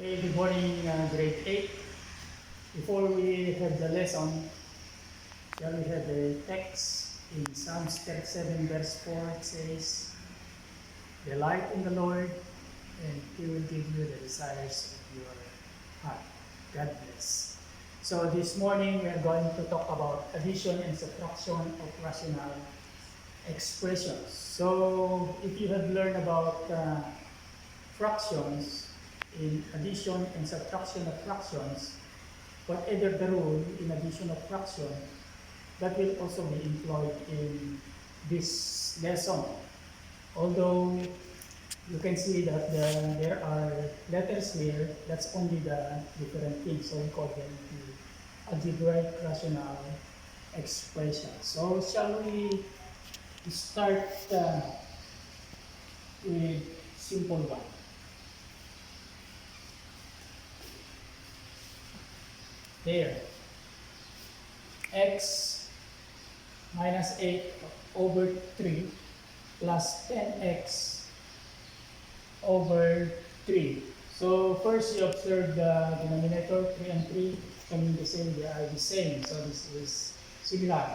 Okay, good morning, grade 8. Before we have the lesson, shall we have the text in Psalms 37 verse 4. It says, "Delight in the Lord, and He will give you the desires of your heart." God bless. So this morning we are going to talk about addition and subtraction of rational expressions. So if you have learned about fractions, in addition and subtraction of fractions, whatever the rule in addition of fraction, that will also be employed in this lesson. Although you can see that there are letters here, that's only the different things, so we call them the algebraic rational expressions. So shall we start with simple one? There, x minus 8 over 3 plus 10x over 3. So first you observe the denominator, 3 and 3 coming the same, they are the same. So this is similar.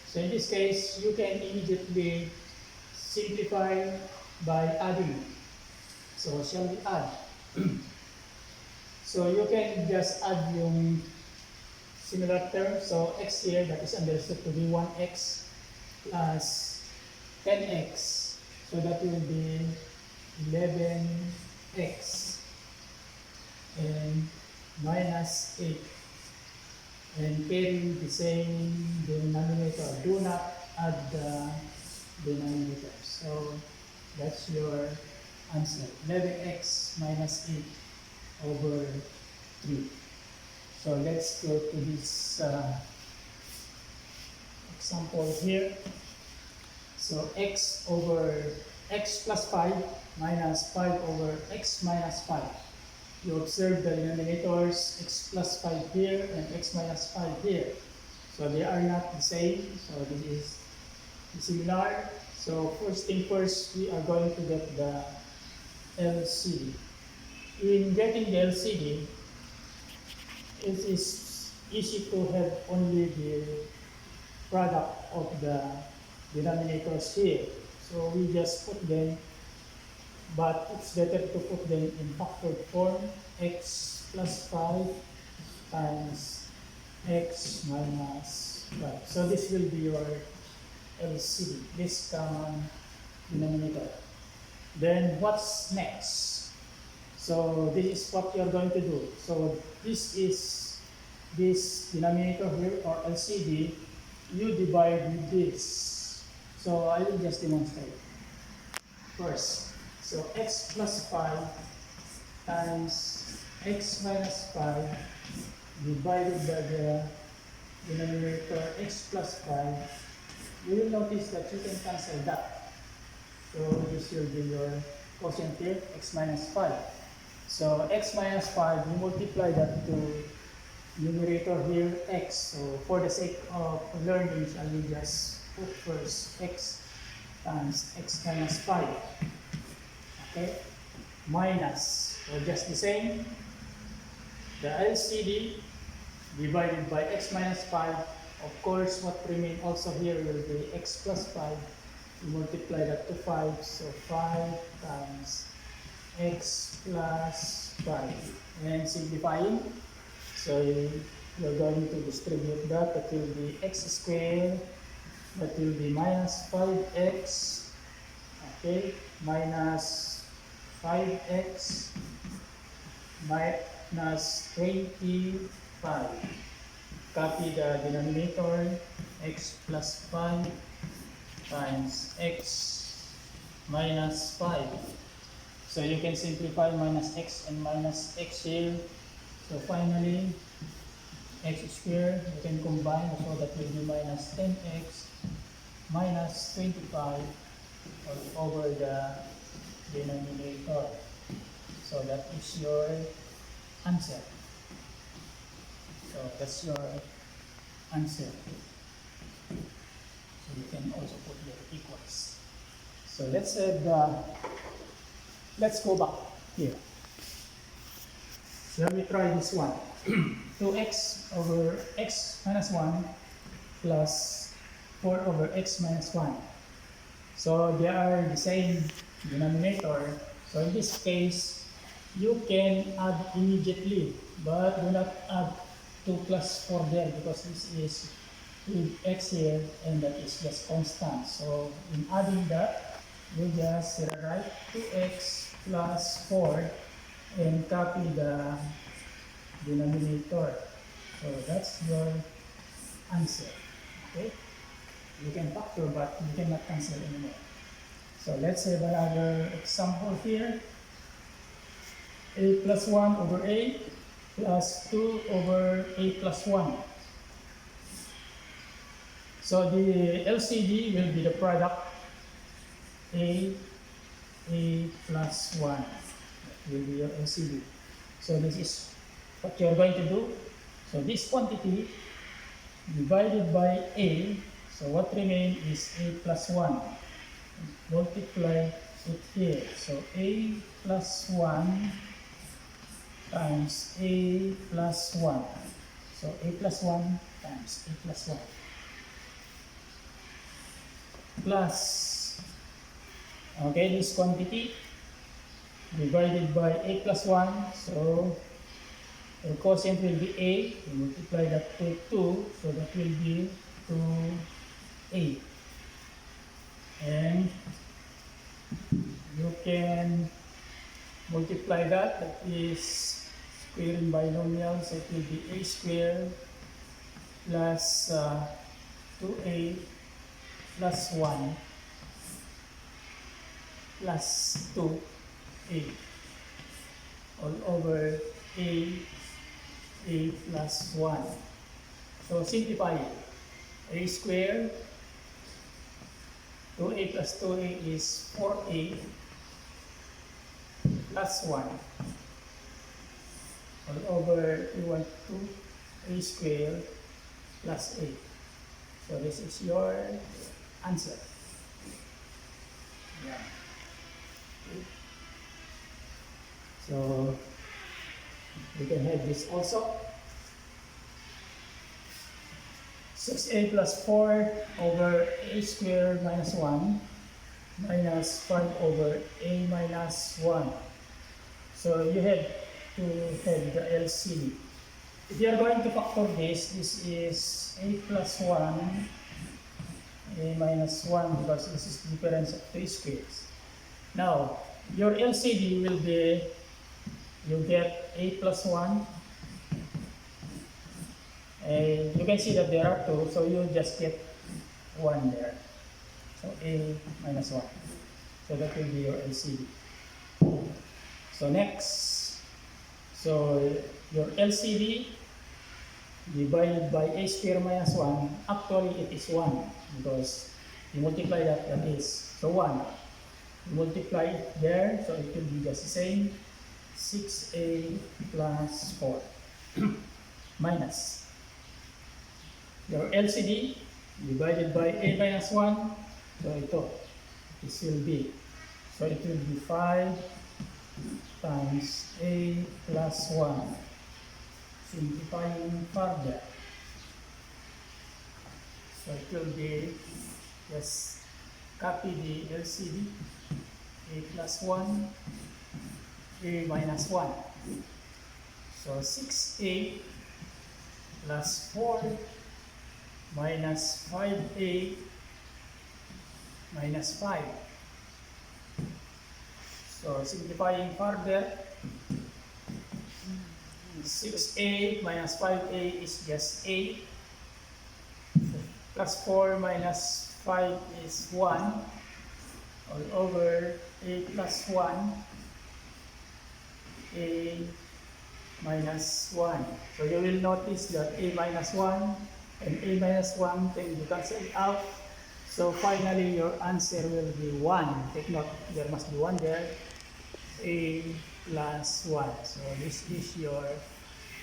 So in this case, you can immediately simplify by adding. So shall we add? So you can just add yung similar term. So x here, that is understood to be 1x plus 10x. So that will be 11x and minus 8. And carry the same denominator. Do not add the denominator. So that's your answer. 11x minus 8 over 3. So let's go to this example here. So x plus 5 minus 5 over x minus 5. You observe the denominators x plus 5 here and x minus 5 here. So they are not the same. So this is similar. So first thing first, we are going to get the LCD. In getting the LCD, it is easy to have only the product of the denominators here. So we just put them, but it's better to put them in factored form. X plus 5 times x minus 5. So this will be your LCD, this common denominator. Then what's next? So this is what you're going to do. So this is this denominator here, or LCD, you divide with this. So I will just demonstrate first. So x plus 5 times x minus 5 divided by the denominator x plus 5. You will notice that you can cancel that. So this will be your quotient here, x minus 5. So x minus 5, you multiply that to numerator here, x. So for the sake of learning, I will just put first x times x minus 5. Okay? Minus, so just the same. The LCD divided by x minus 5. Of course, what remain also here will be x plus 5. You multiply that to 5, so 5 times x plus 5. And simplifying, so you're going to distribute that. That will be x squared, that will be minus 5x, okay, minus 5x minus 25. Copy the denominator, x plus 5 times x minus 5. So you can simplify minus x and minus x here. So finally, x squared, you can combine, so that will be minus 10x minus 25 over the denominator. So that is your answer. So that's your answer. So you can also put your equals. So let's go back here. So let me try this one. 2x over x minus 1 plus 4 over x minus 1. So they are the same denominator. So in this case, you can add immediately, but do not add 2 plus 4 there because this is with x here and that is just constant. So in adding that, you just write 2x plus 4 and copy the denominator. So that's your answer. Okay? You can factor but you cannot cancel anymore. So let's have another example here. A plus 1 over a plus 2 over a plus 1. So the LCD will be the product a plus 1. That will be your LCD. So this is what you are going to do. So this quantity divided by a, so what remains is a plus 1. Multiply it here. So a plus 1 times a plus 1. So a plus 1 times a plus 1. Plus, okay, this quantity divided by a plus 1. So the quotient will be a. We multiply that to 2. So that will be 2a. And you can multiply that. That is squaring binomial. So it will be a squared plus 2a plus 1 plus 2a all over a plus 1. So simplify it. A squared 2a plus 2a is 4a plus 1 all over we want 2a squared plus a. So this is your answer. Yeah. Okay. So we can have this also. 6a plus 4 over a squared minus 1 minus 5 over a minus 1. So you have to have the LCD. If you are going to factor this, this is a plus 1, a minus 1 because this is difference of 2 squares. Now, your LCD will be, you get a plus 1. And you can see that there are 2, so you just get 1 there. So a minus 1. So that will be your LCD. So next, so your LCD divided by a square minus 1, actually it is 1 because you multiply that, that is, so 1. You multiply it there, so it will be just the same, 6a plus 4 minus your LCD divided by a minus 1, so ito, this will be, so it will be 5 times a plus 1. Simplifying further, so it will be, just copy the LCD, a plus 1, a minus 1. So 6a plus 4 minus 5a minus 5. So simplifying further, 6a minus 5a is just a, plus 4 minus 5 is 1, all over a plus 1, a minus 1. So you will notice that a minus 1 and a minus 1 can be cancelled out. So finally your answer will be 1. Take note, there must be 1 there. A plus 1. So this is your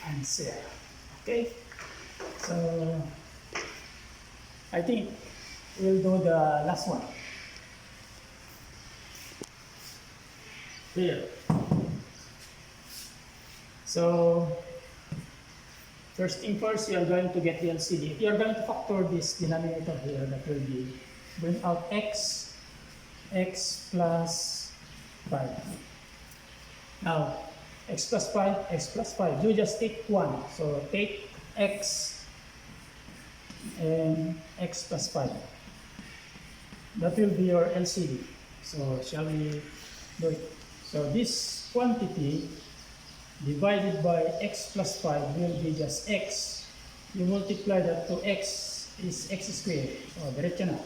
answer. Okay? So I think we'll do the last one. Here. So, first thing first, you are going to get the LCD. If you are going to factor this denominator here, that will be bring out x plus 5. Now, x plus 5, you just take 1. So, take x and x plus 5. That will be your LCD. So, shall we do it? So, this quantity divided by x plus 5 will be just x. You multiply that to x is x squared. So, diretso na.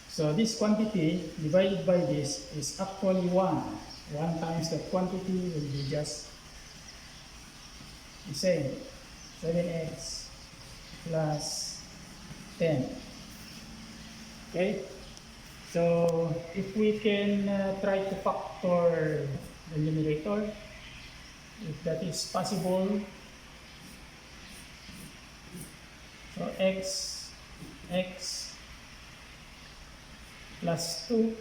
So, this quantity divided by this is actually 1. 1 times that quantity will be just the same. 7x plus 10. Okay? So, if we can try to factor the numerator, if that is possible, so x plus 2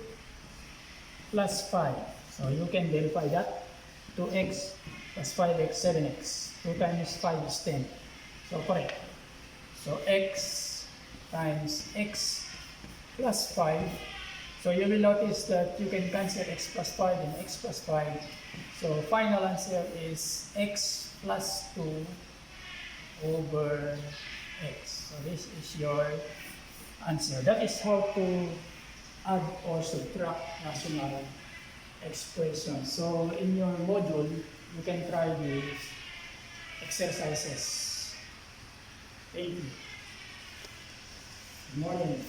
plus 5. So you can verify that. 2x plus 5x, 7x. 2 times 5 is 10. So correct. So x times x plus 5. So you will notice that you can cancel x plus 5 and x plus 5. So final answer is x plus 2 over x. So this is your answer. That is how to add or subtract rational expressions. So in your module, you can try these exercises. Thank you. Good morning.